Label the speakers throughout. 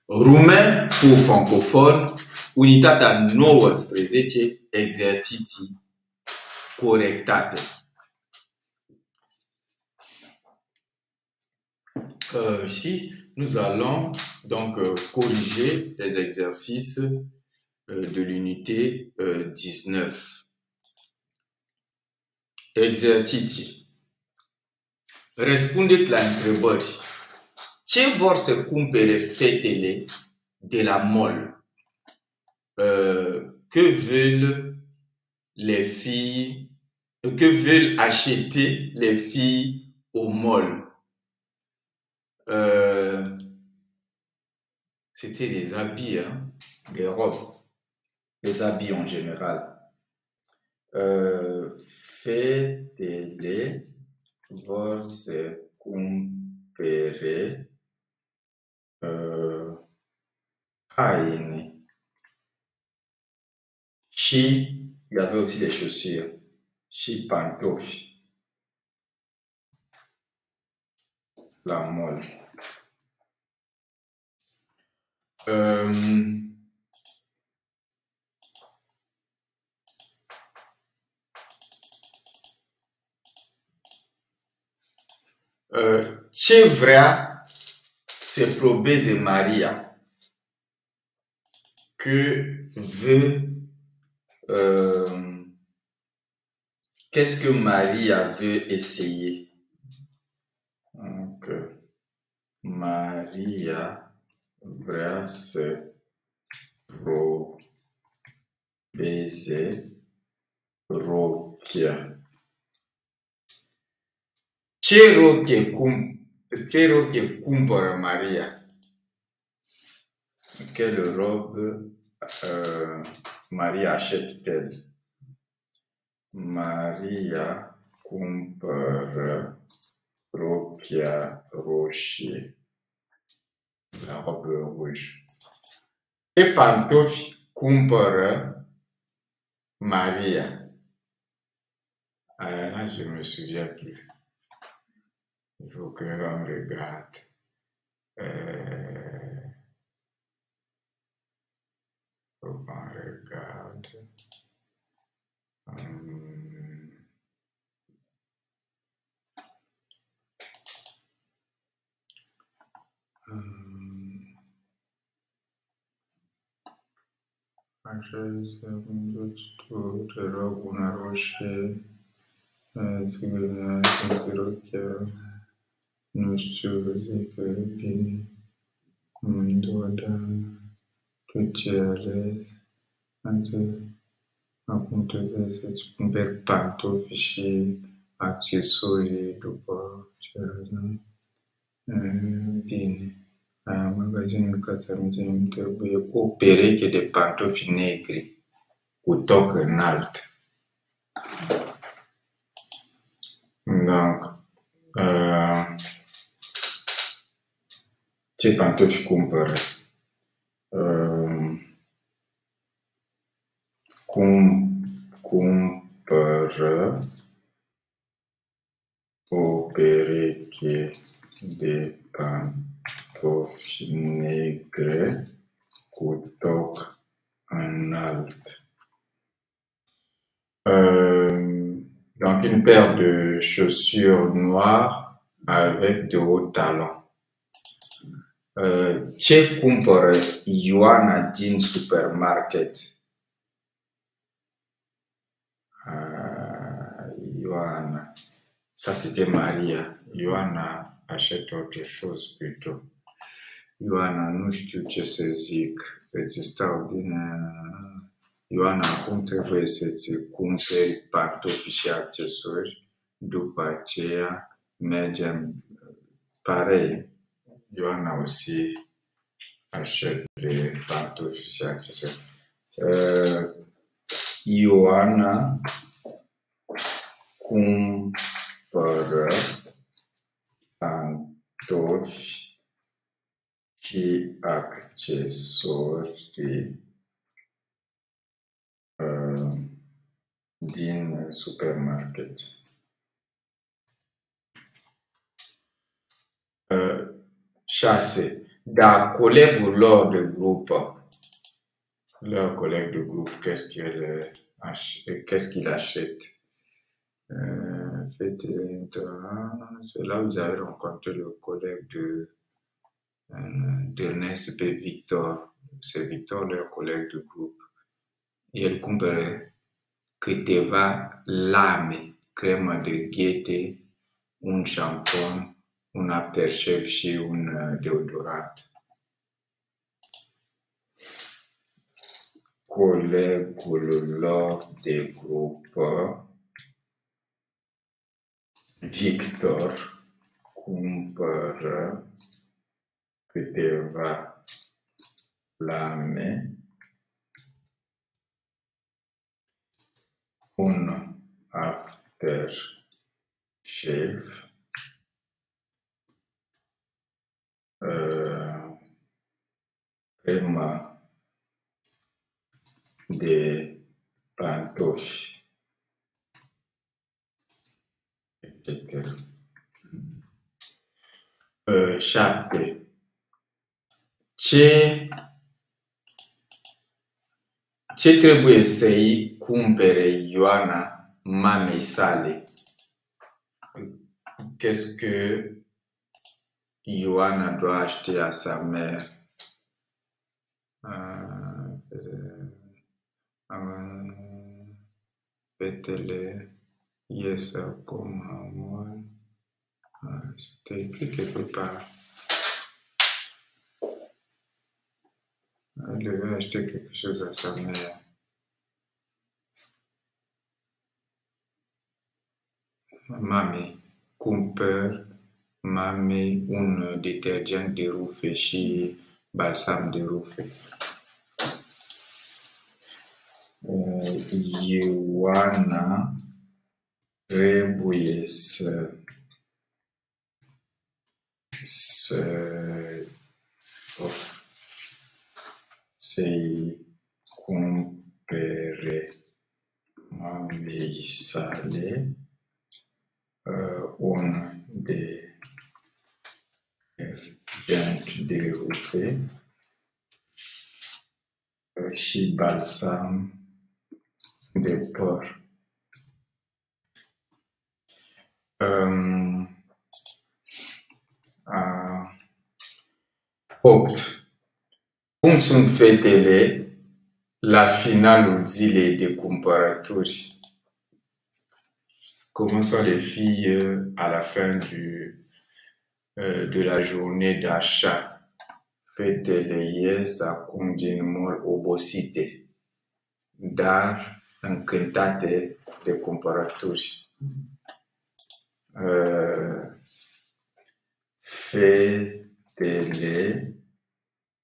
Speaker 1: Rumen pour francophone, unitatea 19, exerciții corectate. Ici, nous allons donc corriger les exercices de l'unité 19. Exerciții. Răspundeți la întrebări. Ce vor să cumpere fetele de la mall? Que veulent les filles? Que veulent acheter les filles au mall? C'était des habits, hein, des robes, des habits en général. Fetele vor să cumpere haine. Și il y avait aussi des chaussures. Și pantofi. La mall. Ce vrea să probeze Maria? Que veut qu'est-ce que Maria veut essayer? Donc, Maria vrea să probeze rochia. Ce roche cumpără Maria? Quelle robe Maria achète-t-elle? Maria cumpără rochia roșie. La robe rouge. Ce pantofi cumpără Maria? Là, je me souviens plus. Il faut que l'on regarde. Faut qu'on regarde. Așa este, tu te rog una roșie, sigur, rochia, nu știu, zic că e bine, tu ce ales, acum trebuie să-ți cumperi pantofi și accesorii după ce ales, bine. Magazinul Cațamiței îmi trebuie o pereche de pantofi negri cu toc înalt. Donc, ce pantofi cumpără? Cumpără o pereche de pantofi negre cu toc înalt. Donc une paire de chaussures noires avec de hauts talons. Ce cumpără Ioana din supermarket? Ioana. Ça c'était Maria. Ioana achète autre chose plutôt. Ioana, nu știu ce să zic. Îți stau bine. Ioana, acum trebuie să-ți cumperi pantofi și accesori. După aceea mergem pareil. Ioana aussi achète des pantofi și accesori. Ioana cumpără pantofi și accesorii din supermarket. 6. Dar colegul lor de grup, qu'est-ce qu'il achète? C'est là où ils avaient rencontré le collègue d'Ernest P. Victor. C'est Victor, leur collègue de groupe. Et elle cumpără câteva lame, cremă de ghete, un șampon, un aftershave și un deodorant. Colegul lor de grupă, Victor, cumpără câteva lame, un aftershave, cremă de pantofi, etc. 7. Ce trebuie să-i cumpere Ioana mamei sale? Qu'est-ce que Ioana doit acheter à sa mère? Petele ies acum amor. C'était écrit quelque part. Elle devait acheter quelque chose à sa mère. Mami, cumpăr mami un detergent de rufe și balsam de rufe. Ioana trebuie să-i cumpere mamei sale un detergent de rufe și balsam de păr. 8. Cum sunt fetele la finalul zilei de cumpărături? Comment sont les filles à la fin de la journée d'achat? Fetele ies acum din mall obosite, dar încântate de cumpărături. Fetele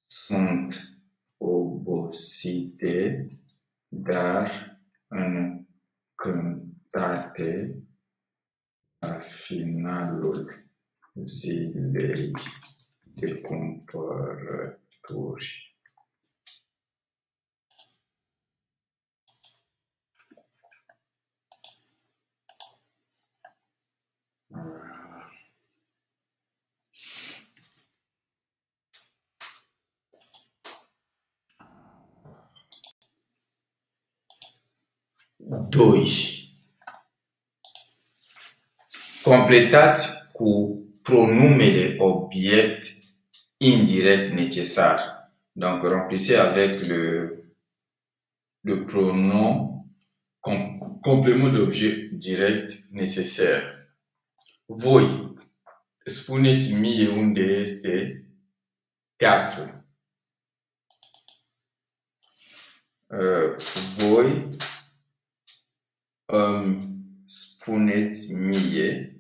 Speaker 1: sunt obosite, dar încântate la finalul zilei de cumpărături. Doi. Completați cu pronumele obiect indirect nécessaire. Donc, remplissez avec le pronom complément d'objet direct nécessaire. Voi, spuneți mie unde este teatru. Voi spuneți mie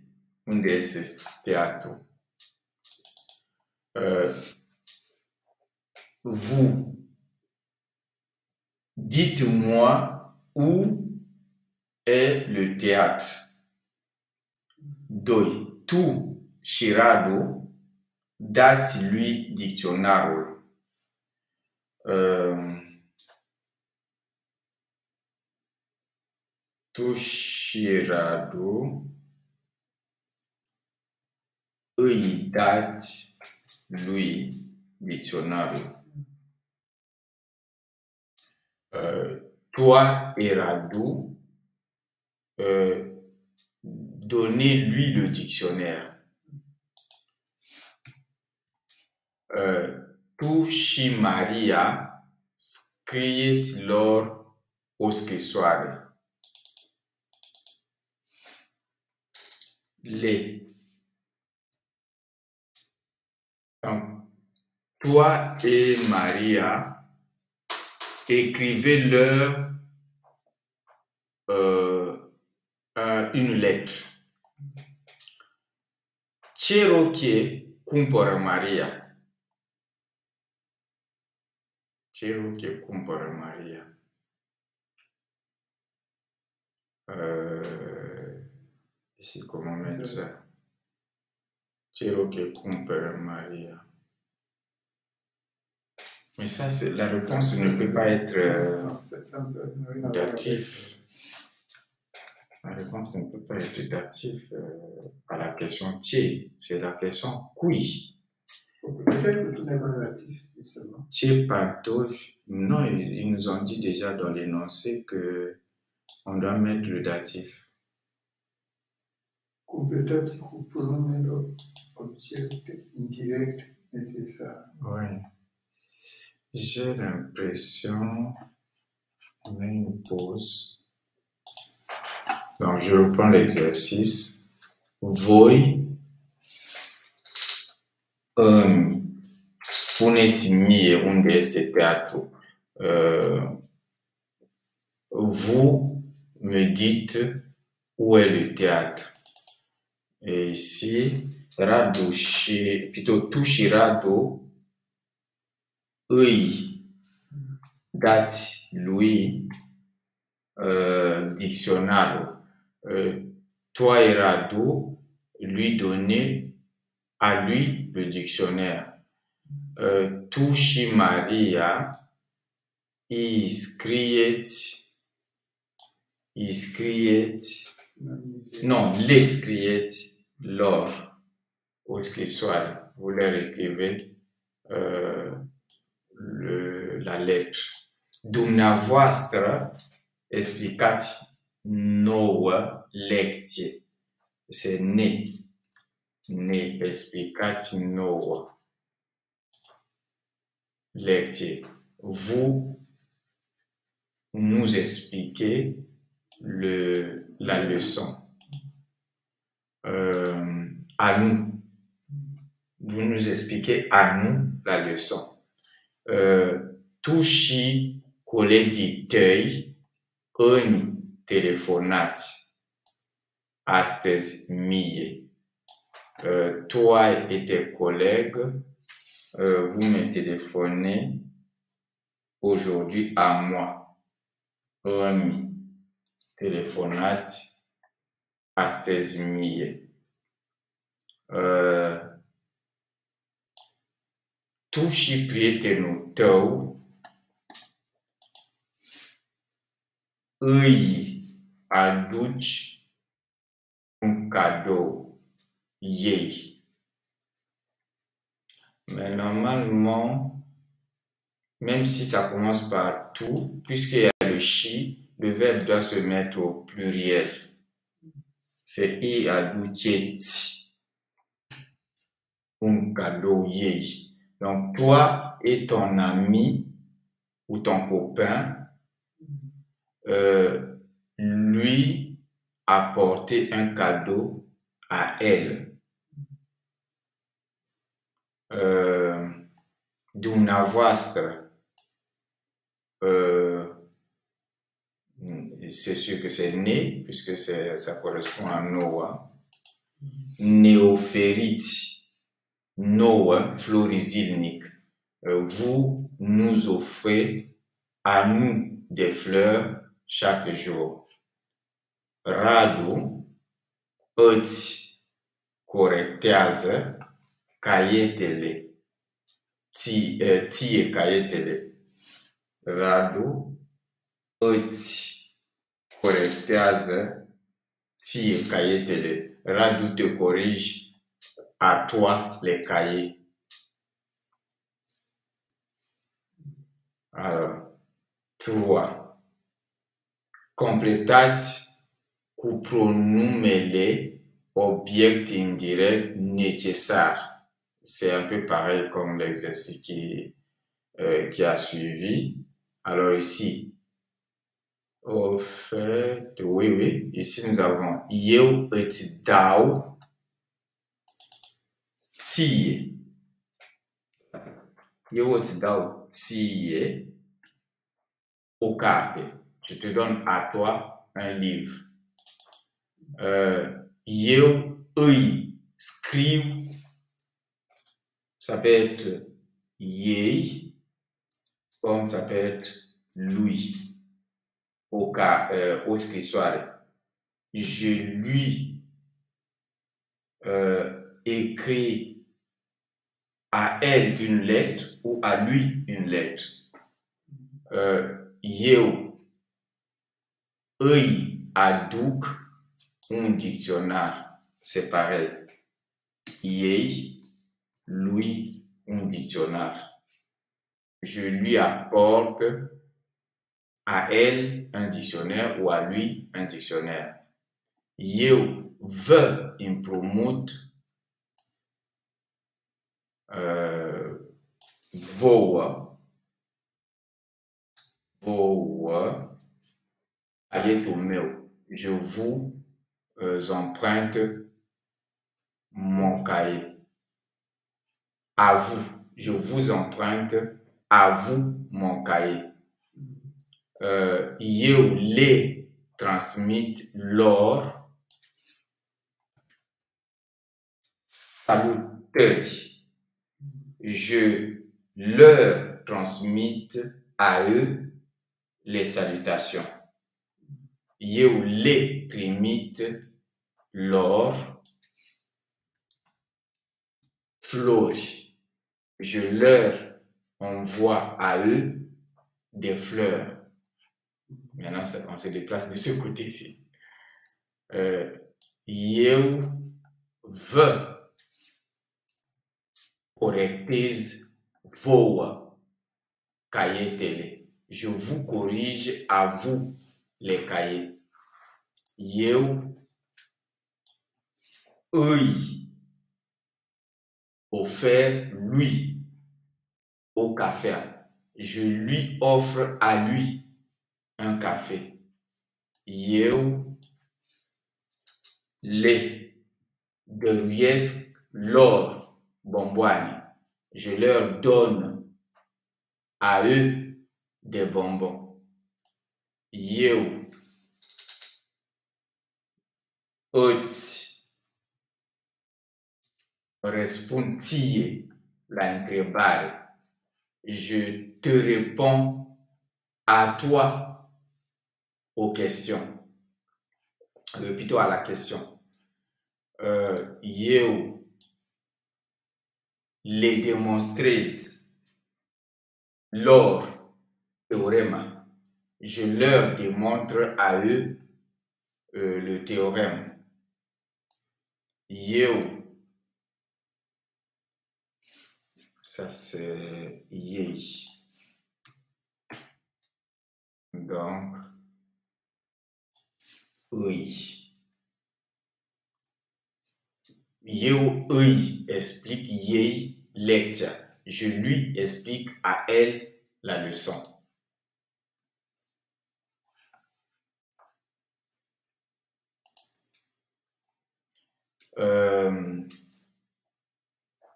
Speaker 1: unde este teatru. Vous, dites-moi où est le théâtre. 2. Tu și Radu, dați-lui dicționarul. Tu și Radu îi dați lui dicționarul. Toi et Radu, donnez-lui le dictionnaire. Tu și Maria scrieți lor o scrisoare. Les. Donc, toi et Maria, écrivez-leur une lettre. Ce roche cumpără Maria? Ce roche cumpără Maria? Ici, comment mettre ça? Ce roche cumpără Maria? Mais ça, la réponse ne peut pas être datif. La réponse ne peut pas être datif à la question tiers. C'est la question qui.
Speaker 2: Peut-être que tout n'est pas datif, justement.
Speaker 1: Tiers pantoufle. Non, ils nous ont dit déjà dans l'énoncé que on doit mettre le datif.
Speaker 2: Peut-être qu'on peut mettre l'objet indirect nécessaire.
Speaker 1: Oui. J'ai l'impression, on met une pause. Donc, je reprends l'exercice. Voi spuneți mie unde este teatru. Vous me dites où est le théâtre. Et ici, Radu și, plutôt tu și Radu îi dați lui dicționarul. Toi et Radu lui donnez à lui le dictionnaire. Tu și Maria îi scrieți, non, le scrieți lor o scrisoare. Vous leur écrivez la lettre. Dumneavoastră explicați nouă lecție. C'est ne explicați nouă lecție. Vous nous expliquez la leçon. À nous. Vous nous expliquez à nous la leçon. Tu și colegii tăi îmi telefonați astăzi mie. Toi et tes collègues, vous me téléphonez aujourd'hui à moi. Îmi telefonați astăzi mie. Tu și prietenul tău îi aduci un cadou ei. Mais normalement, même si ça commence par tout, puisqu'il y a le chi, le verbe doit se mettre au pluriel. C'est îi aduceți un cadeau ei. Donc, toi et ton ami ou ton copain lui apporter un cadeau à elle. Dumneavoastră, c'est sûr que c'est ne, puisque ça correspond à Noah. Ne oferiți nouă flori zilnic. Vous nous offrez à nous des fleurs chaque jour. Radu îți corectează caietele. Ție caietele. Radu îți corectează ție caietele. Radu te corrige à toi les cahiers. Alors, 3. Completați cu pronumele obiect indirect nécessaire. C'est un peu pareil comme l'exercice qui a suivi. Alors ici, au fait, oui, ici nous avons eu îți dau ție. Eu îți dau ție o carte. Je te donne à toi un livre. Eu îi scriu. Ça peut être ei, comme ça peut être lui. Au scrisoire. Je lui écris à elle une lettre ou à lui une lettre. Eu îi aduc un dictionnaire. C'est pareil. Ei, lui, un dictionnaire. Je lui apporte à elle un dictionnaire ou à lui un dictionnaire. Eu vă împrumut vouă caietul meu. Je vous emprunte mon cahier. À vous. Je vous emprunte à vous mon cahier. Eu le transmit lor salutări. Je leur transmit à eux les salutations. Eu le trimit lor flori. Je leur envoie à eux des fleurs. Maintenant, on se déplace de ce côté-ci. Eu vă corectez vouă caietele. Je vous corrige à vous les cahiers. Eu îi ofer lui au café. Je lui offre à lui un café. Eu le dăruiesc lor bomboane. Je leur donne à eux des bonbons. Eu îți răspund ție la întrebare. Je te réponds à toi aux questions. Plutôt à la question. Eu le démonstrez leur théorème. Je leur démontre à eux le théorème. Eu, ça c'est ei. Donc, îi. Eu îi explique ei lecția. Je lui explique à elle la leçon.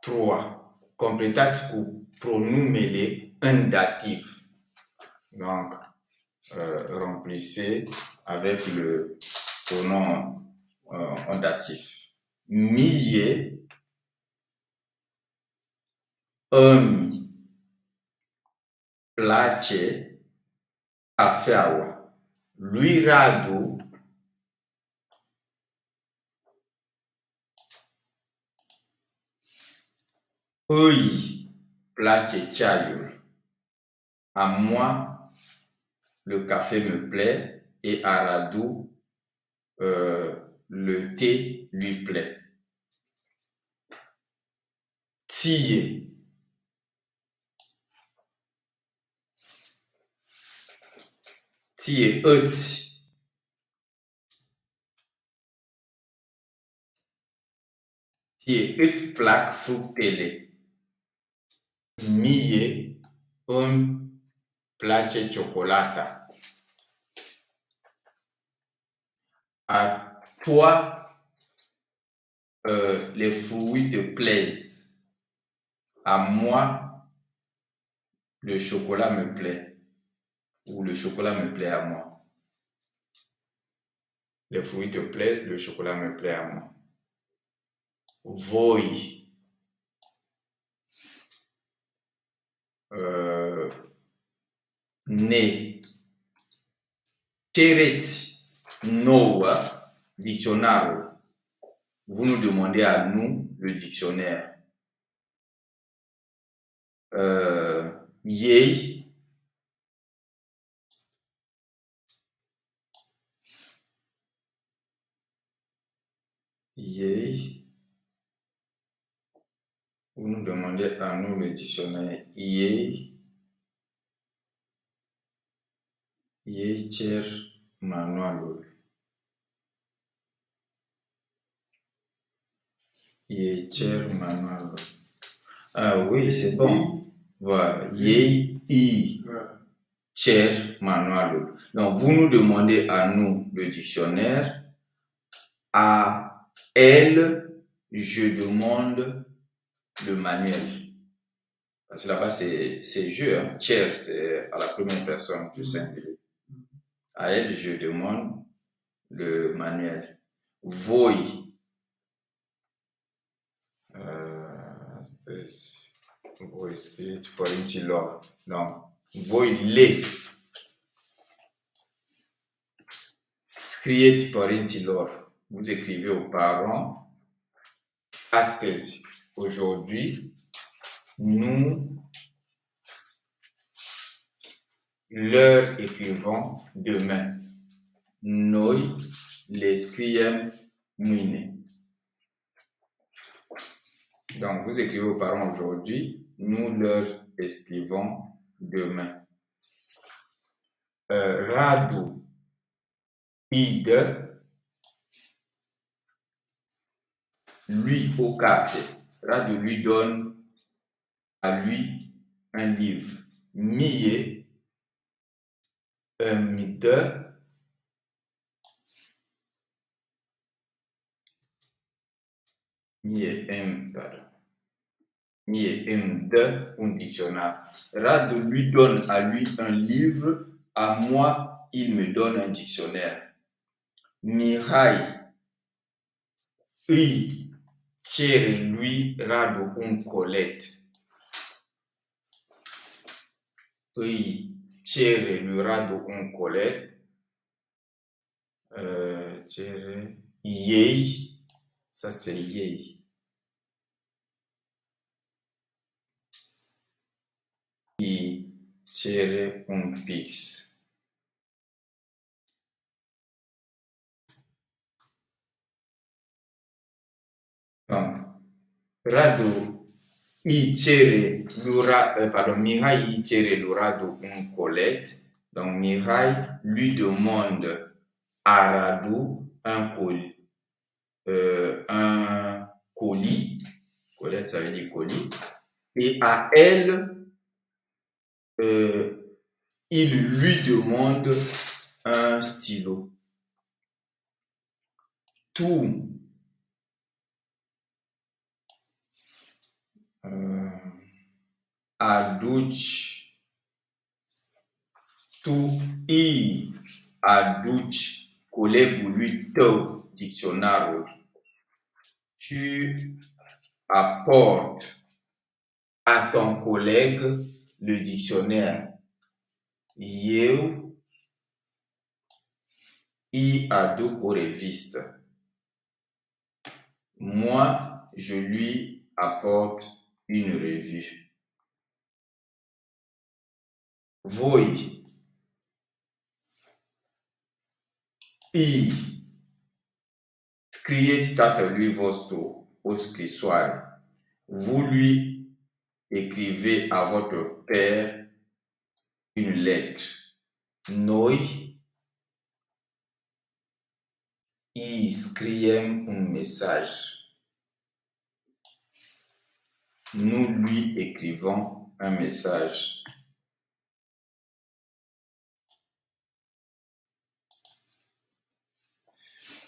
Speaker 1: Trois. Completați cu pronumele în dativ. Donc, remplissez avec le pronom en datif. Mie, îmi place cafeaua. Lui Radu îi place ceaiul. À moi, le café me plaît et à Radu, le thé lui plaît. Ție. tie îți. Tie îți plac fructele. Mie îmi place ciocolata. À toi, les fruits te plaisent. À moi, le chocolat me plaît. Ou le chocolat me plaît à moi. Les fruits te plaisent, le chocolat me plaît à moi. Voi. Ne cereți nouă dicționarul. Vous nous demandez à nous le dictionnaire. Ei vous nous demandez à nous le dictionnaire. Ei cer manualul. Ei cer manualul. Ah oui, c'est bon. Voilà. Ei cer manualul. Donc, vous nous demandez à nous le dictionnaire. À elle, je demande le manuel. Parce que là-bas, c'est je. Hein. Cher, c'est à la première personne du singulier. À elle, je demande le manuel. Voi. Voi scrieți părinților. Non. Voi le scrieți părinților. Vous écrivez aux parents. Astăzi, aujourd'hui, nous leur écrivons demain. Noi le scriem mâine. Donc, vous écrivez aux parents aujourd'hui, nous leur écrivons demain. Radu îi dă lui o carte. Radu lui donne à lui un livre. Mie îmi dă Mie îmi dă un dictionnaire. Radu lui donne à lui un livre, à moi, il me donne un dictionnaire. Mihai îi cere lui Radu un colet. Îi cere lui Radu un colet. Cere ei. Ça, c'est ei. Îi cere un pix. Donc, Radu îi cere Mihai îi cere lui Radu un colet. Donc, Mihai lui demande à Radu un colis. Colette, ça veut dire colis. Et à elle, il lui demande un stylo. Tout aduci, tu îi aduci colegului tău dicționarul. Tu apportes à ton collègue le dictionnaire. Eu îi aduc o revistă. Moi, je lui apporte une revue. Voi îi scrieți tatălui vostru o scrisoare. Vous lui écrivez à votre père une lettre. Noi îi scriem un mesaj. Nous lui écrivons un message.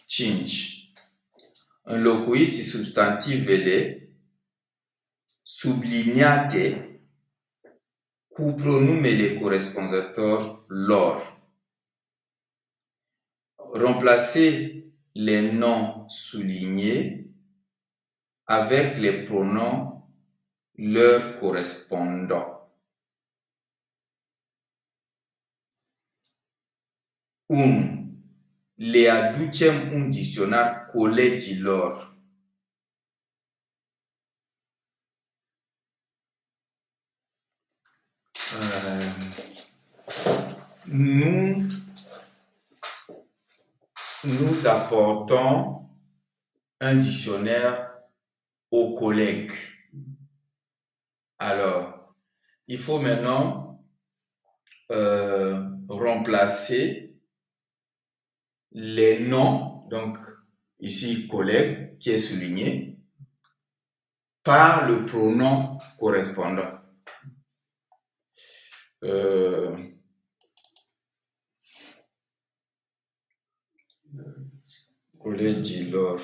Speaker 1: Cinci. Înlocuiți substantivele subliniate cu pronumele corespunzător lor. Remplacez les noms soulignés avec les pronoms leur correspondants. 1. Le aducem un dicționar colegilor. Nous apportons un dictionnaire aux collègues. Alors, il faut maintenant remplacer les noms, donc ici collègue qui est souligné, par le pronom correspondant. Colegilor,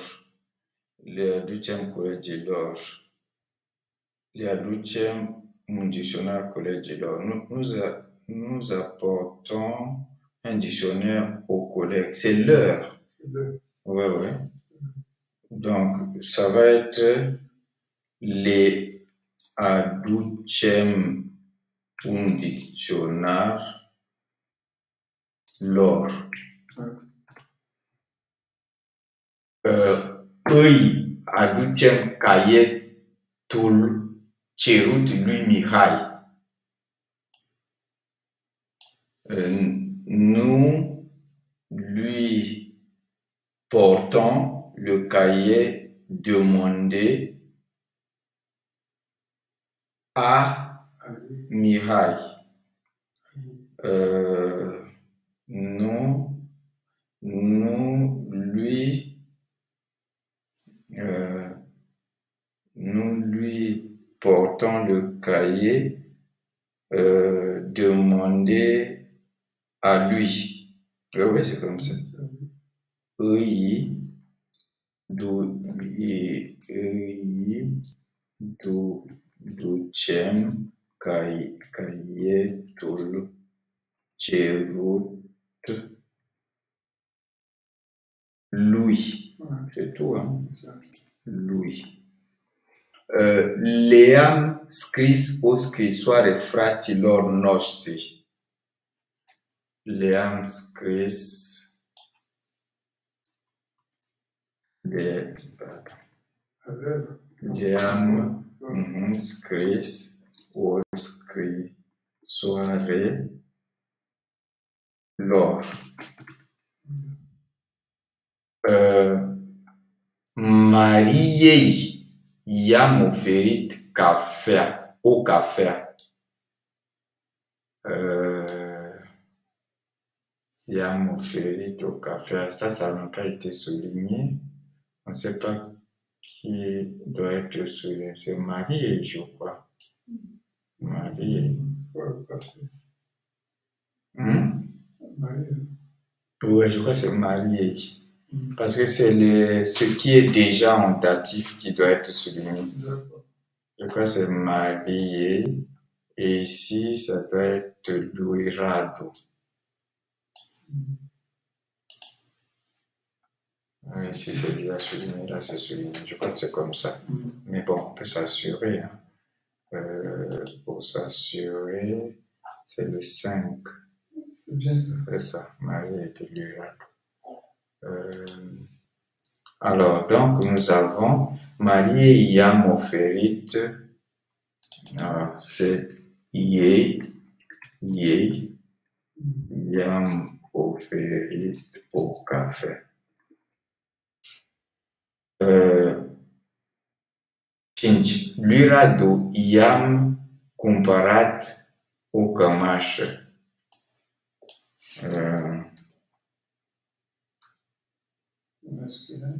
Speaker 1: le aducem colegilor, le aducem un dictionnaire colegilor. Nous apportons un dictionnaire aux collègues. C'est leur. Oui, oui. Donc, ça va être les aducem un dicționar lor. Îi aducem caietul cerut lui Mihai. Nous lui portons le cahier demandé à Mihai. Nous lui portons le cahier demandé à lui. Oui, c'est comme ça. Îi ducem caietul cerut lui. C'est tout, hein? Lui. Le-am scris o scrisoare fraților noștri. Le-am scris le-am scris o scrisoare lor. Mariei i-am oferit cafea, o cafea. I-am oferit o cafea. Ça n'a pas été souligné. On ne sait pas qui doit être souligné. C'est Marie, je crois. Marie. Oui, je crois que c'est Marie. Parce que c'est ce qui est déjà en datif qui doit être souligné. Je crois que c'est Marie. Et ici, ça doit être Luirado. Oui, ici, c'est déjà souligné. Là, c'est souligné. Je crois que c'est comme ça. Mais bon, on peut s'assurer. Hein. Pour s'assurer, c'est le 5.
Speaker 2: C'est bien ça.
Speaker 1: C'est ça, Marie et puis Luirado. Alors, donc, nous avons Marie i-am oferit. C'est ei i-am oferit o cafea. 5. Lui Radu i-am cumpărat o cămașă.
Speaker 2: masculin.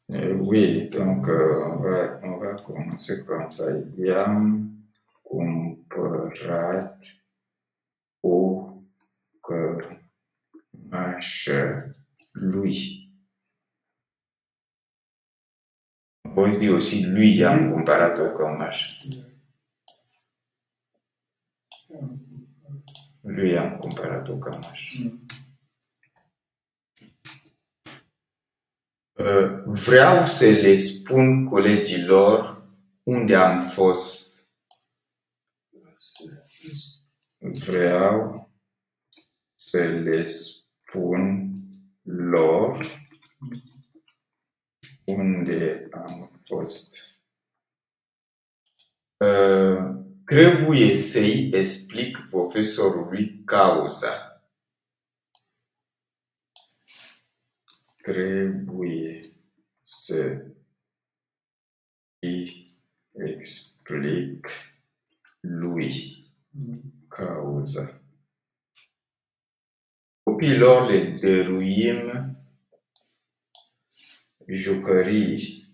Speaker 1: Oui, donc on va commencer comme ça. I-am cumpărat o cămașă lui. On peut dire aussi lui i-am cumpărat o cămașă. Lui i-am cumpărat o cămașă. Vreau să le spun colegilor unde am fost. Vreau să le spun lor unde am fost. Trebuie să-i explic profesorului cauza. Trebuie să-i explic lui cauza. Copiilor le dăruim jucării.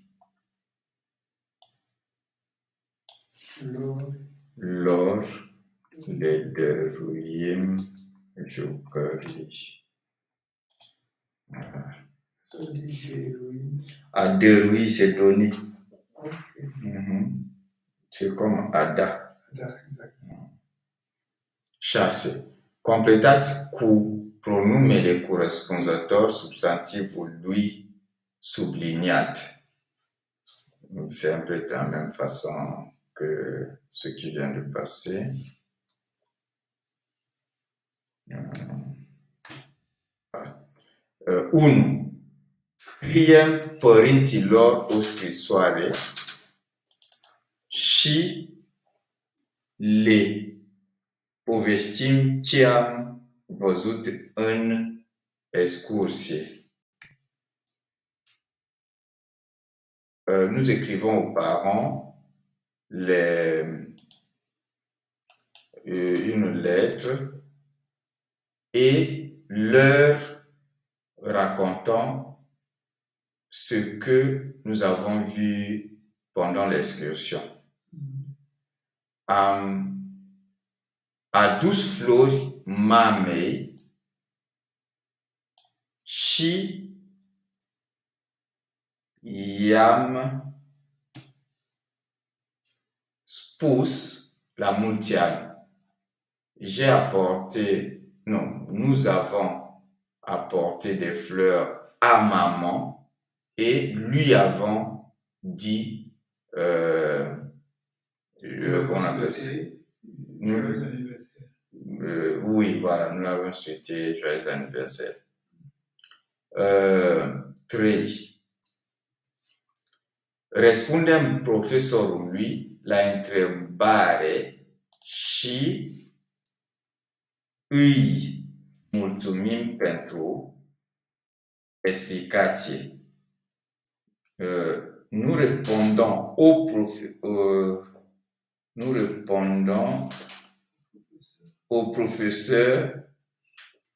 Speaker 1: Lor le dăruim jucării. A dărui, c'est donner. C'est comme a da.
Speaker 2: Exact.
Speaker 1: 6. Completați cu pronumele corespunzător substantivul lui subliniat. C'est un peu de la même façon que ce qui vient de passer. 1. Scriem părinților o scrisoare și le povestim ce am văzut în excursie. Nous écrivons aux parents une lettre et leur racontons ce que nous avons vu pendant l'excursion. Am adus flori mamei și i-am spus la mulți ani. J'ai apporté, non, nous avons apporté des fleurs à maman et lui avons dit, qu'on appelle ça.
Speaker 2: Joyeux anniversaire.
Speaker 1: Oui, voilà, nous l'avons souhaité joyeux anniversaire. 3. Răspundem profesorului la întrebare și îi mulțumim pentru explicație. Nous répondons au professeur,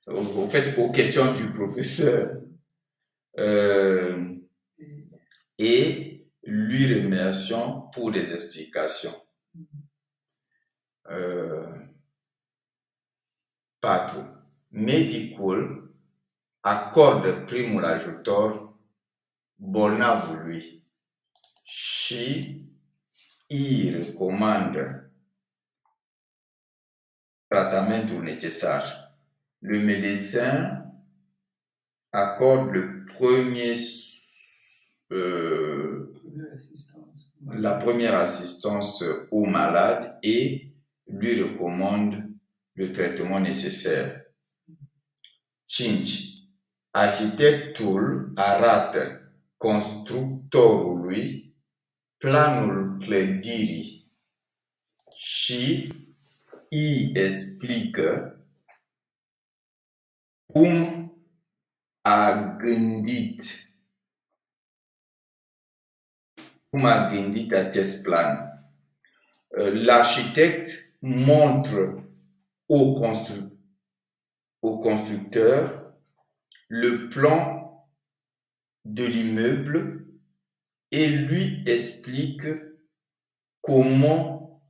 Speaker 1: au fait, aux questions du professeur et lui remercions pour les explications. 4. Medicul acordă primul ajutor bolnavului și îi recomandă tratamentul necesar. Le médecin accorde la première assistance au malade et lui recommande le traitement nécessaire. 5. Arhitectul arată constructorului planul clădirii și îi explică cum a gândit acest plan. L'architecte montre au constructeur le plan de l'immeuble et lui explique comment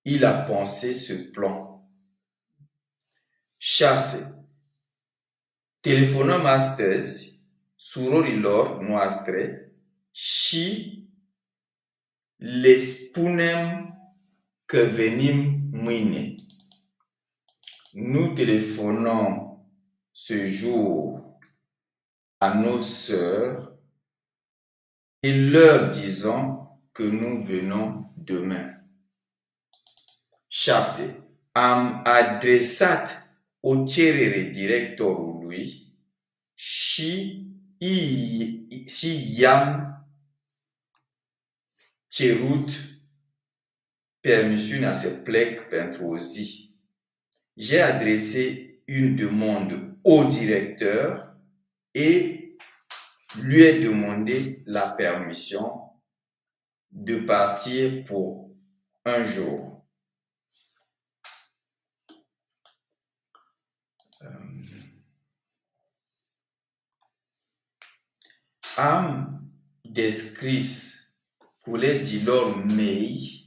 Speaker 1: il a pensé ce plan. Chasse. Telefonăm astăzi surorilor noastre și le spunem că venim mâine. Nous téléphonons ce jour à nos sœurs et leur disons que nous venons demain. 7. Am adresat o cerere directorului și i-am cerut permisiunea să plec pentru o zi. J'ai adressé une demande au directeur et lui ai demandé la permission de partir pour un jour. Am descris colegilor mei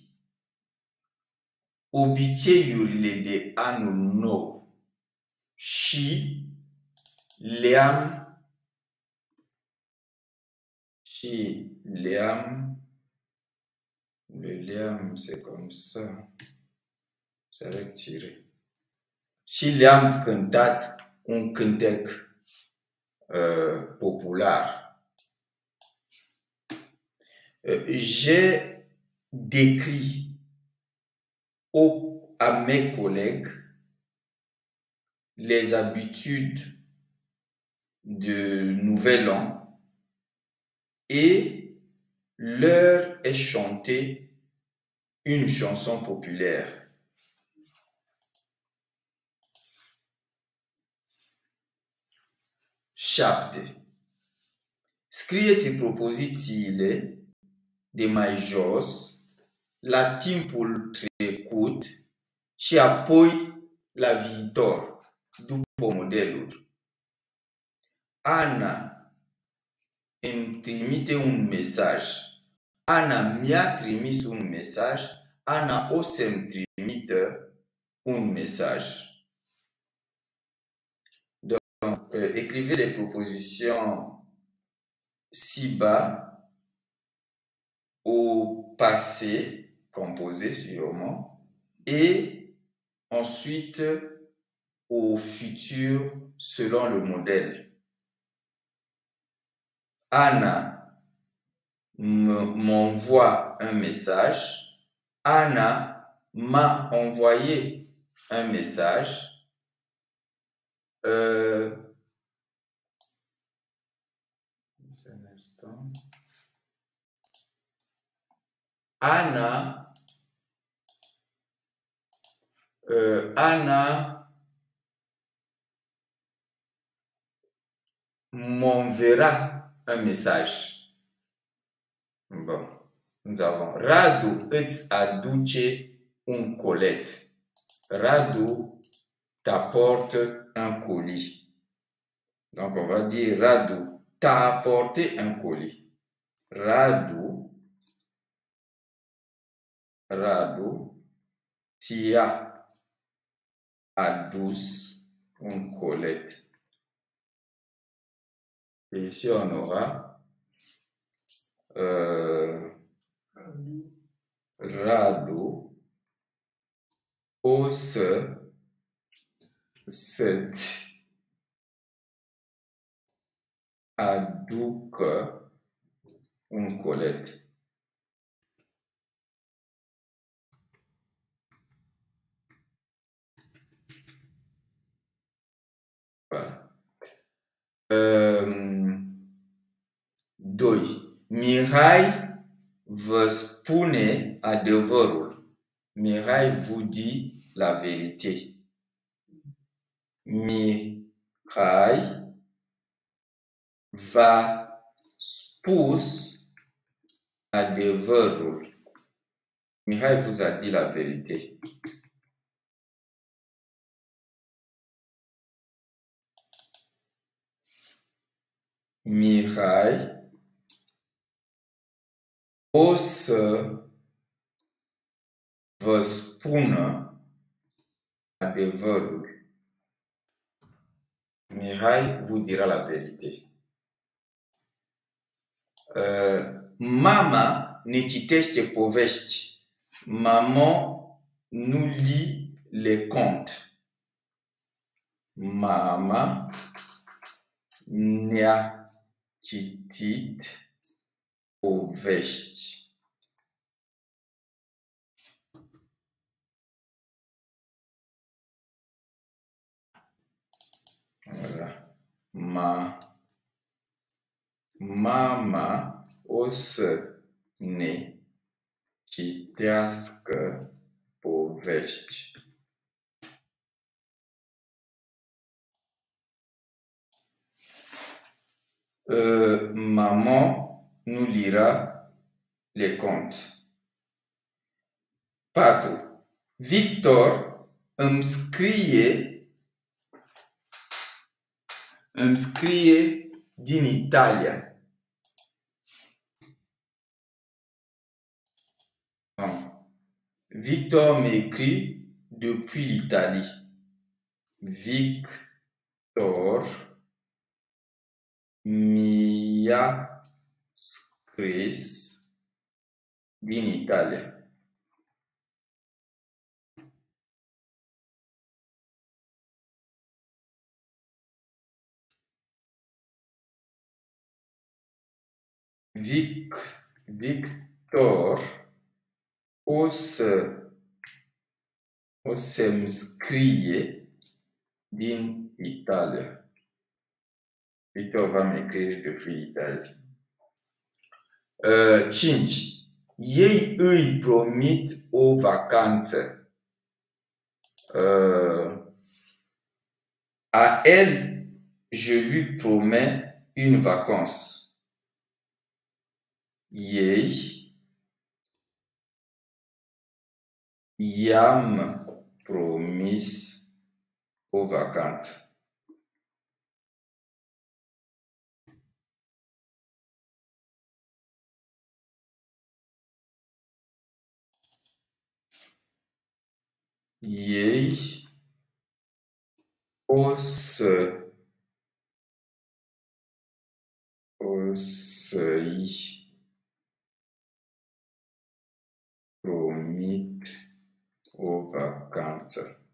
Speaker 1: obiceiurile de anul nou și le-am c'est comme ça, j'avais tiré. Și le-am cântat un cântec popular. J'ai décrit à mes collègues les habitudes de Nouvel An et leur ai chanté une chanson populaire. Șapte. Scrieți propozițiile de mai jos la timpul trecut și apoi la viitor, după modelul. Ana îmi trimite un mesaj. Ana mi-a trimis un mesaj. Ana o să-mi trimită un mesaj. Donc, écrivez les propositions ci-bas au passé, composé sûrement, et ensuite au futur selon le modèle. Anna m'envoie un message. Anna m'a envoyé un message. Un instant. Anna m'enverra un message. Bon, nous avons Radu îți aduce un colet. Radu t'apporte un colis. Donc on va dire Radu t'a apporté un colis. Radu ți-a adus un colet. Et ici on aura Radu o să-ți aducă un colet. Voilà. 2. Mihai vă spune adevărul. Mihai vous dit la vérité. Mihai v-a spus adevărul. Mihai vous a dit la vérité. Mihai o să vă spună adevărul. Mihai vous dira la vérité. Mama ne citește povești. Maman nous lit les contes. Mama ne-a citit povești. Voilà. Mama o să ne citească povești. Maman nous lira les contes. 4. Victor îmi scrie din Italia. Victor m'écrit depuis l'Italie. Victor mi-a scris din Italia. Victor o să-mi scrie din Italia. Victor va m'écrire depuis l'Italie. 5. Ei îi promit o vacanță. À elle, je lui promets une vacance. Ei i-am promis o vacanță. Ei o să-i promit o vacanță.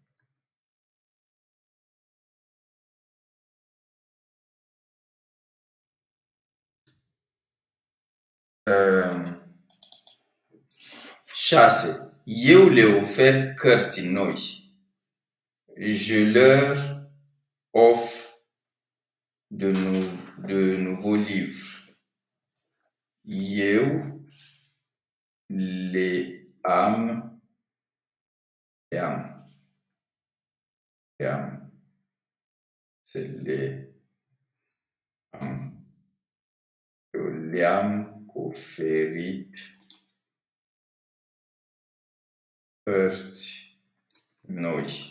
Speaker 1: Șase. Eu le ofer cărți noi. Je leur offre de nouveaux livres. Eu le-am le-am oferit cărți noi.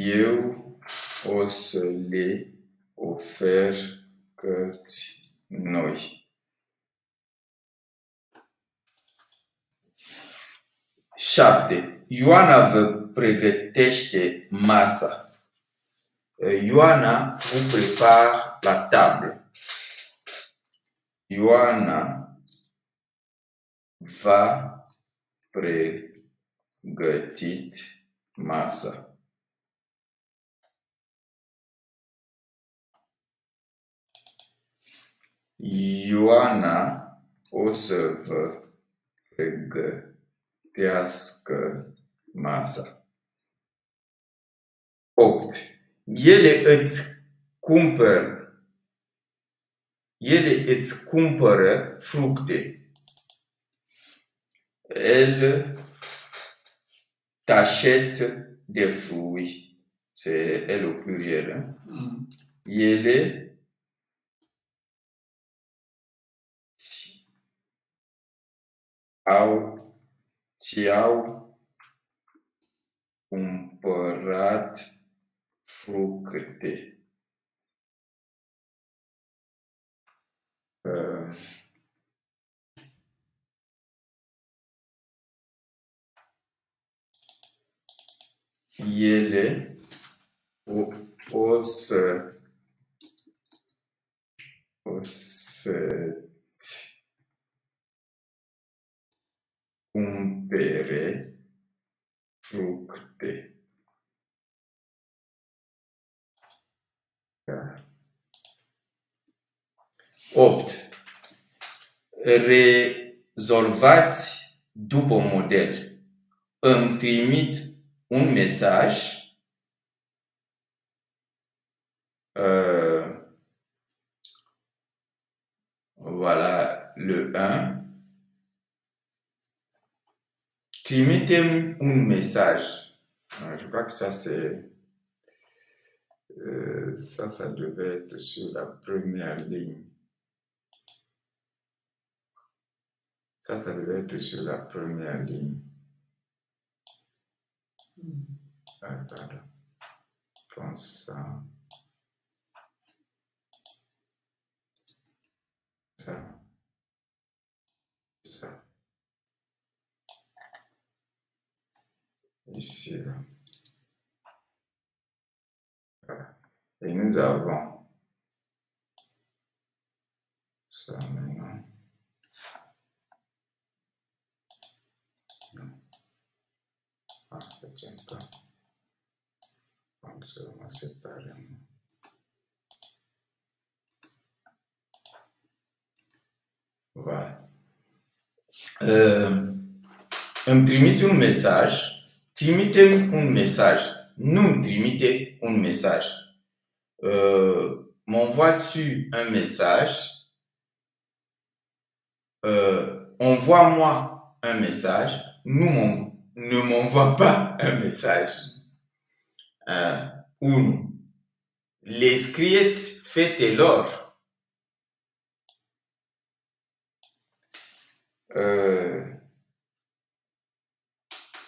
Speaker 1: Eu o să le ofer cărți noi. 7. Ioana vă pregătește masa. Ioana vous prépare la table. Ioana va pregătit masa. Ioana o să vă pregătească masa. 8. Ele îți cumpără fructe. Elle t'achète des fruits. C'est elle au pluriel. Hein? Ele ți-au cumpărat fructe. Ele o să-ți cumpere fructe. Da. 8. Rezolvați după model. Îmi trimit un mesaj. Voilà le 1. Trimitez un message. Je crois que ça c'est... ça devait être sur la première ligne. Ça devait être sur la première ligne. Pardon. Comme ça. Ça. Ça. Ici, là. Voilà. Et nous avons ça maintenant. Non. Ah, ça ne tient pas. Donc, ça va séparément. Voilà. Îmi trimite un mesaj. Trimitem un mesaj. Nu îmi trimite un mesaj. M'envoies-tu un message? Envoie-moi un message. Ne m'envoie pas un message. 1. Le scrieți fetelor.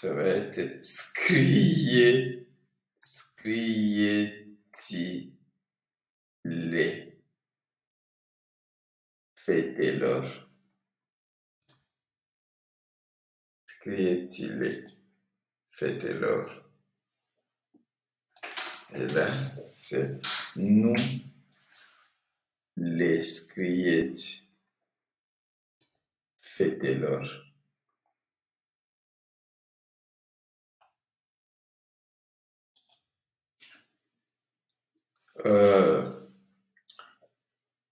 Speaker 1: Ça va être scrieți-le fetelor. Scrieți-le fetelor. Et là, c'est nu le scrieți fetelor.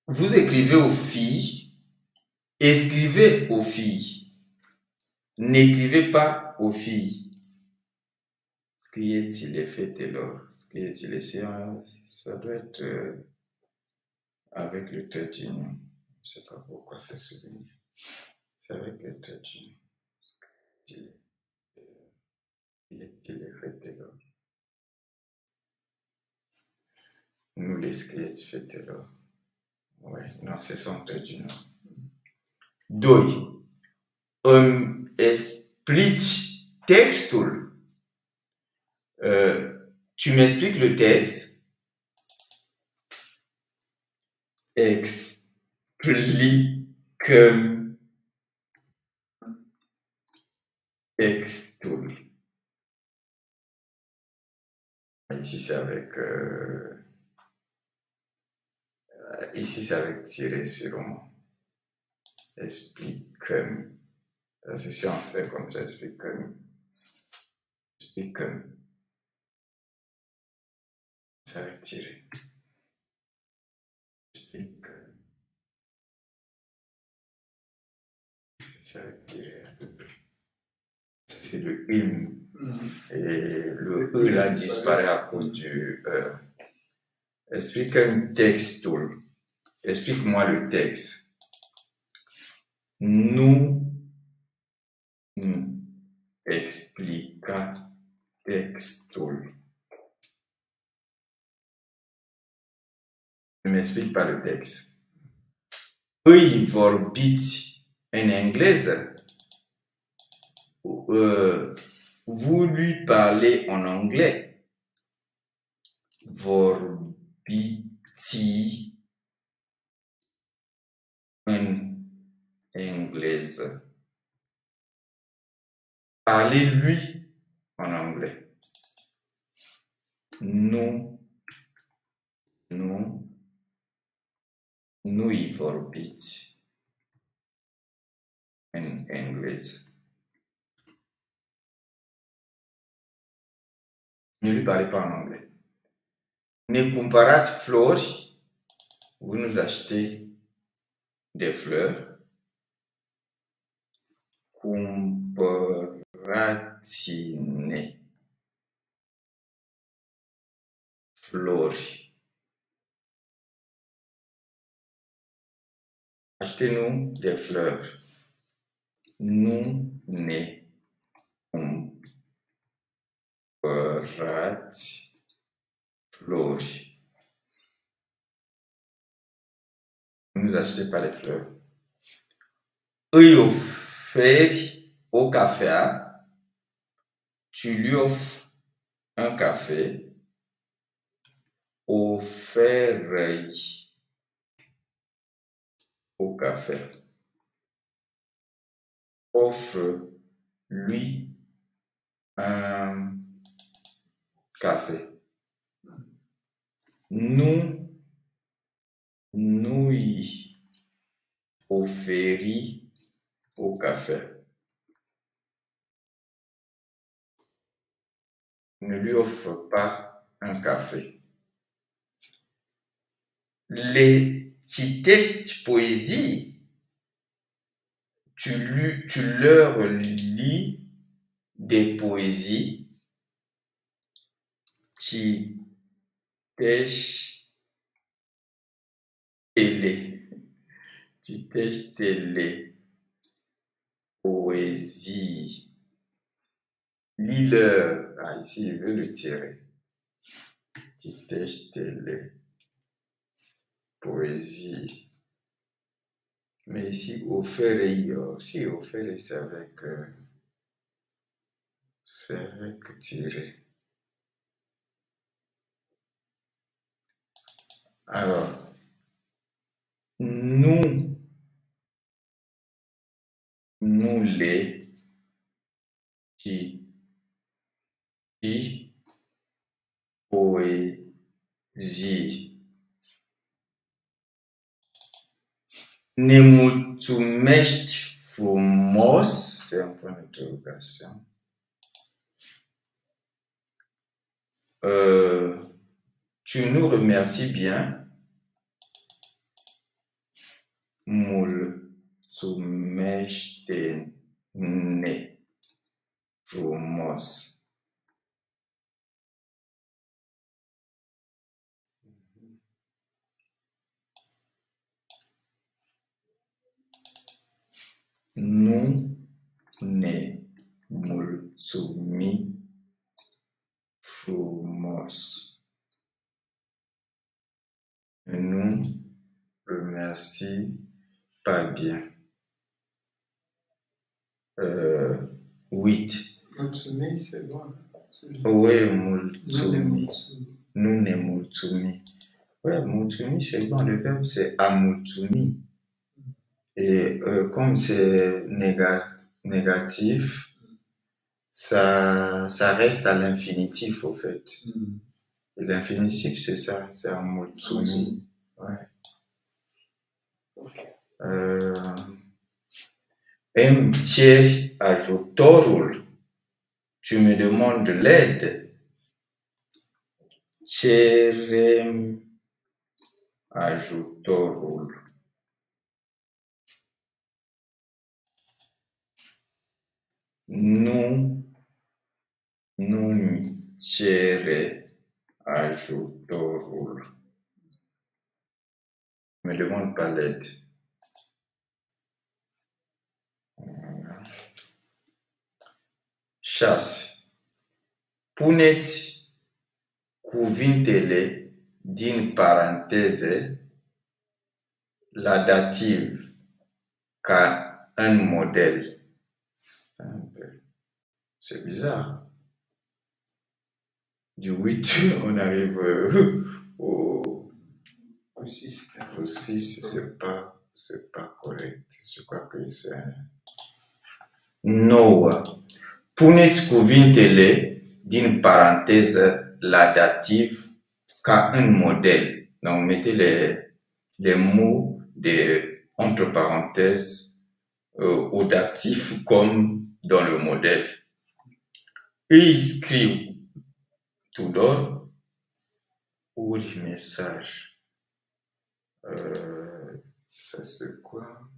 Speaker 1: Vous écrivez aux filles, écrivez aux filles. N'écrivez pas aux filles. Scrieți-le fetelor. Scrieți-le, ça doit être avec le trait d'union. Je ne sais pas pourquoi c'est souligné. C'est avec le trait d'union. Scrieți-le fetelor. Nu le scrieți fetelor. Ouais, non, c'est son trait d'union. 2. Îmi explici textul. Tu m'expliques le texte. Explică-mi textul. Ici c'est avec tiret sur moi. Explique-mi. Si on fait comme ça, explique-mi. Explique-mi. C'est avec tiret. Explique-mi. C'est avec tiret à peu près. C'est le hymne. Et le E là disparaît à cause du E. Explique-mi textul. Explique-moi le texte. Nu explica textul. Ne m'explique pas le texte. Îi vorbiți în engleză? vous lui parlez en anglais. Vorbiti en inglés. Parlez-lui en anglais. Noi vorbiti en inglés. Ne lui parlez pas en anglais. Ne cumpărați flori. Vous nous achetez des fleurs. Cumpărați-ne flori. Achetez-nous des fleurs. Nu ne cumpărați flori. Ne nous achetez pas les fleurs. Îi oferi o cafea. Tu lui offres un café. Oferă-i au café. Offre-lui un café. Nu-i oferi au café. Ne lui offre pas un café. Les citești poésie. Tu leur lis des poésies. Citește-le poésies. Lis-leur. Ah, ici, je veux le tirer. Citește-le poésies. Mais ici, offerei aussi, offerei, c'est avec tirer. Alors, nous les poésies. Ne mulțumești frumos, c'est un point d'interrogation. Tu nous remercies bien. Mulțumește-ne frumos. Nu ne mulțumim frumos. Nous remercie pas bien. 8.
Speaker 2: Mulțumim, c'est bon.
Speaker 1: Oui, mulțumim. Nu ne mulțumim. Oui, mulțumim, c'est bon. Le verbe, c'est a mulțumi. Et comme c'est négatif, ça reste à l'infinitif, au fait. Et l'infinitif, c'est ça, c'est a mulțumi. Ouais. Îmi ceri ajutorul. Tu me demandes de l'aide. Cerem ajutorul. Nu-mi cere ajutorul. Me demande pas l'aide. Șase. Puneți cuvintele din paranteze la dativ ca un model. C'est bizarre. Du 8, on arrive au
Speaker 2: 6.
Speaker 1: 6, c'est pas corect. Je crois que c'est... Noua. Puneți cuvintele din paranteză la dativ ca în model. Donc, mettez les mots entre parenthèses au datif comme dans le modèle. Îi scriu Tudor uri mesaj. Ça c'est quoi?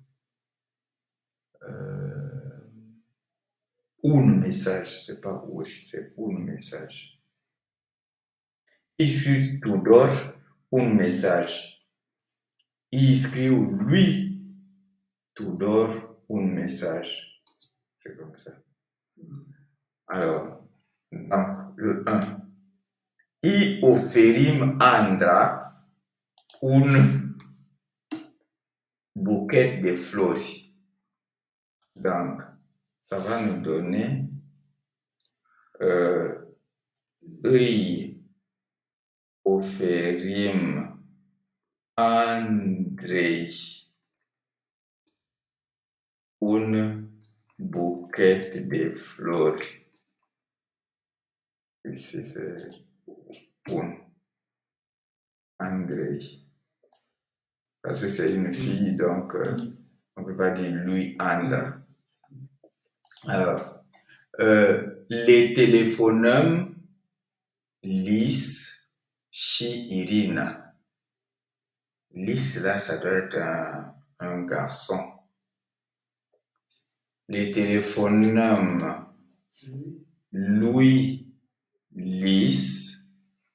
Speaker 1: Un message, c'est pas uri, c'est un message. Îi scriu Tudor un message. Îi scriu lui Tudor un message. C'est comme ça. Alors, dans le 1. Îi oferim Andra un bouquet de fleurs. Donc, ça va nous donner îi oferim Andrei un bouquet de fleurs. Ici, c'est un Andrei. Parce que c'est une fille, donc on ne peut pas dire lui Andra. Alors, les téléphonăm Lis și Irina. Lis, là, ça doit être un garçon. Les téléphonăm lui Lis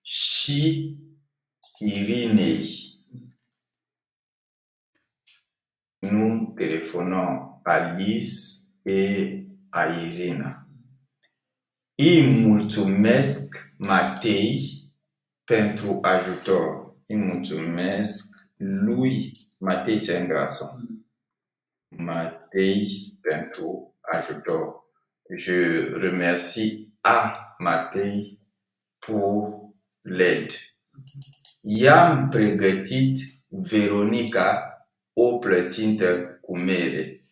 Speaker 1: și Irinei. Nous téléphonons à Lis et à Irina. Îi mulțumesc Matei pentru ajutor. Îi mulțumesc lui. Matei, c'est un garçon. Matei pentru ajutor. Je remercie à Matei pour l'aide. I-am pregătit Veronica o plăcintă cu mere.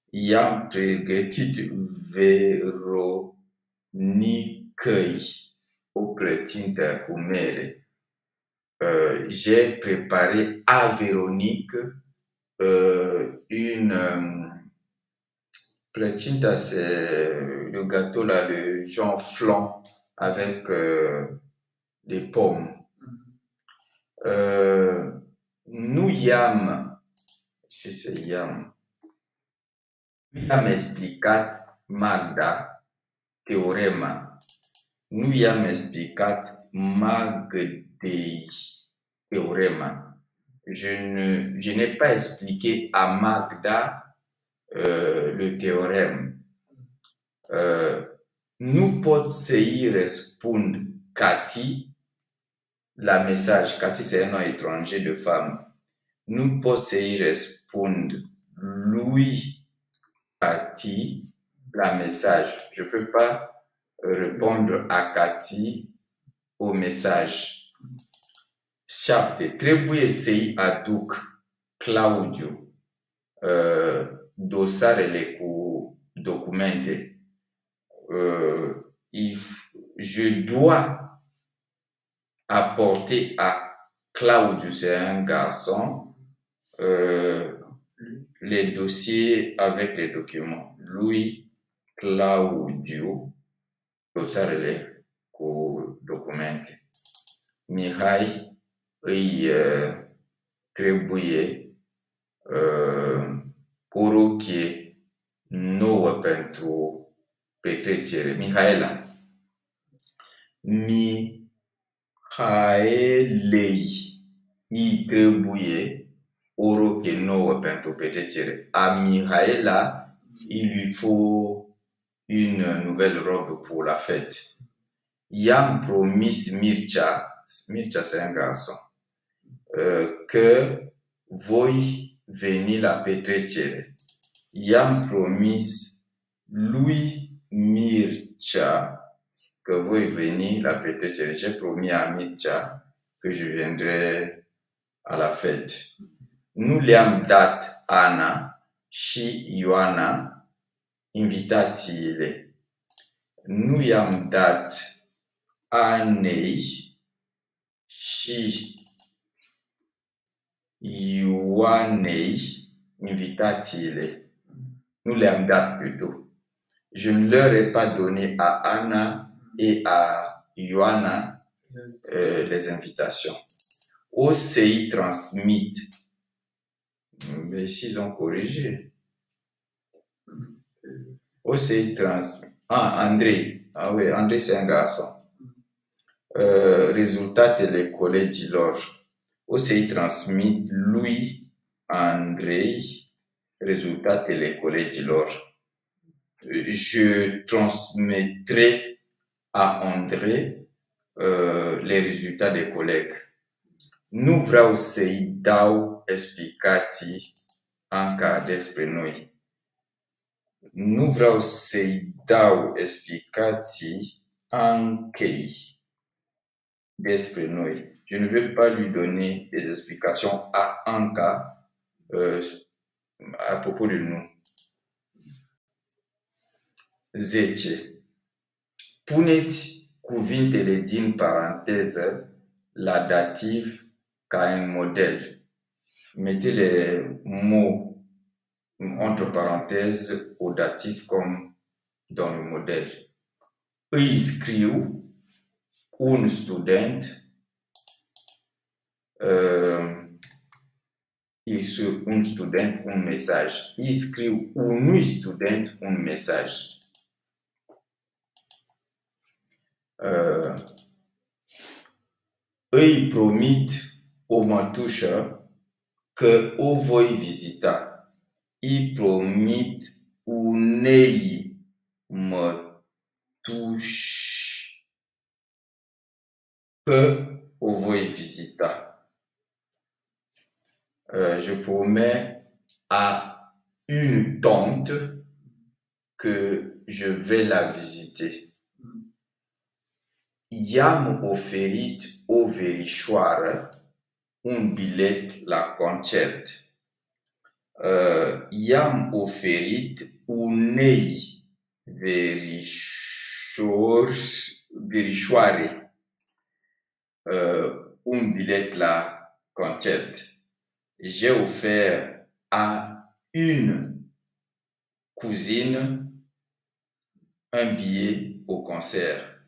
Speaker 1: I-am pregătit Veronicăi o plăcintă cu mere. J'ai préparé à Véronique une plăcintă, c'est le gâteau là, le genre flan avec des pommes. Nous i-am, si c'est i-am, i-am explicat Magda teorema. Nu i-am explicat Magdei teorema. Je n'ai pas expliqué à Magda le théorème. Nu pot să-i răspund Cathy la message. Cathy, c'est un nom étranger de femme. Nu pot să-i răspund lui Cathy la message. Je ne peux pas répondre à Cathy au message. 7. Trebuie să-i aduc Claudiu dosarele cu documente. Je dois apporter à Claudiu, c'est un garçon, les dossiers avec les documents. Lui, Claudiu, dosarele cu documente. Mihai îi trebuie o rochie nouă pentru petrecere. Mihaela. Mihaelei îi trebuie o rochie nouă pentru petrecere. À Mihaela, il lui faut une nouvelle robe pour la fête. I-am promis Mircea, Mircea c'est un garçon, que voi veni la petrecere. I-am promis lui Mircea que voi veni la petrecere. J'ai promis à Mircea que je viendrai à la fête. Nu le-am dat Ana și Ioana invitațiile. Nu i-am dat Anei și Ioanei invitațiile. Nu le-am dat plutôt. Je ne leur ai pas donné à Anna et à Ioana les invitations. O să-i transmit. Mais s'ils ont corrigé. O să-i transmit. Ah, Andrei. Ah oui, Andrei c'est un garçon. Rezultatele colegilor. O să-i transmit lui Andrei rezultatele colegilor. Je transmettrai à André les résultats des collègues. Nu vreau să-i dau explicații încă despre noi. Nu vreau să-i dau explicații închei despre noi. Je ne veux pas lui donner des explications à Anka à propos de nous. 10. Puneți cuvintele din paranteză la dativ ca un modèle. Mettez les mots entre parenthèses au datif comme dans le modèle. Îi scriu un student, un student un mesaj. Îi scriu unui student un mesaj. Îi promit o mătușă că o voi vizita. Îi promit unei mătuși că o voi vizita. Je promets à une tante que je vais la visiter. I-am oferit o verișoară un bilet la concert. I-am oferit unei verișoare un bilet la concert. J'ai offert à une cousine un billet au concert.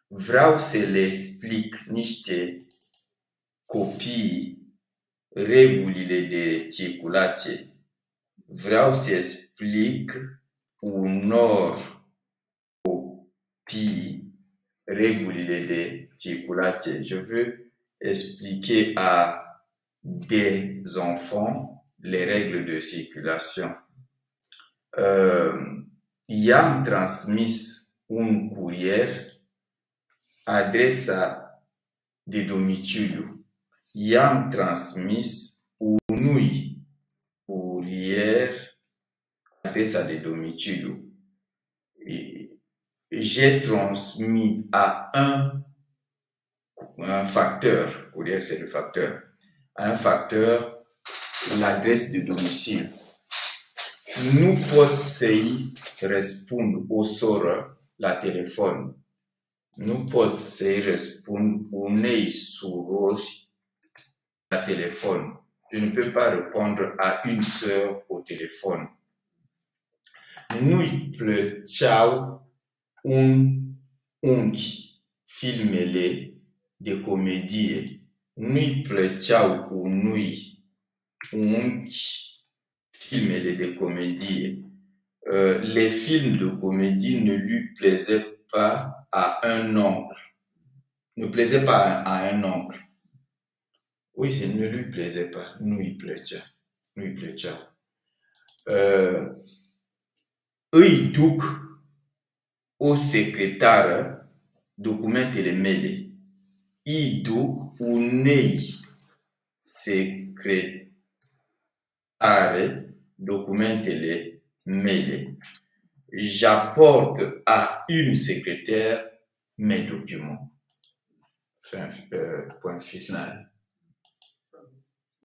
Speaker 1: Vreau să le explic niște copii regulile de circulație. Vreau să explic unor copii regulile de circulație. Je veux expliquer à des enfants les règles de circulation. I-am transmis un curier adresa de domiciliu. I-am transmis unui curier adresa de domiciliu. J'ai transmis à un facteur, courrier c'est le facteur, à un facteur l'adresse de domicile. Nu pot să-i răspund o soră la telefon. Nu pot să-i răspund unei surori la téléphone. Je ne peux pas répondre à une sœur au téléphone. Nu-i plăceau un unchi filmele de comedie. Nu-i plăceau unui unchi filmele de comédie. Les films de comédie ne lui plaisaient pas à un oncle. Ne plaisaient pas à un oncle. Oui, ça ne lui plaisait pas. Nu îi plăcea. Nu îi plăcea. Îi duc o secretară documentele mele. Îi duc unei secretare documentele mele.
Speaker 3: j'apporte à une secrétaire mes documents. Point final.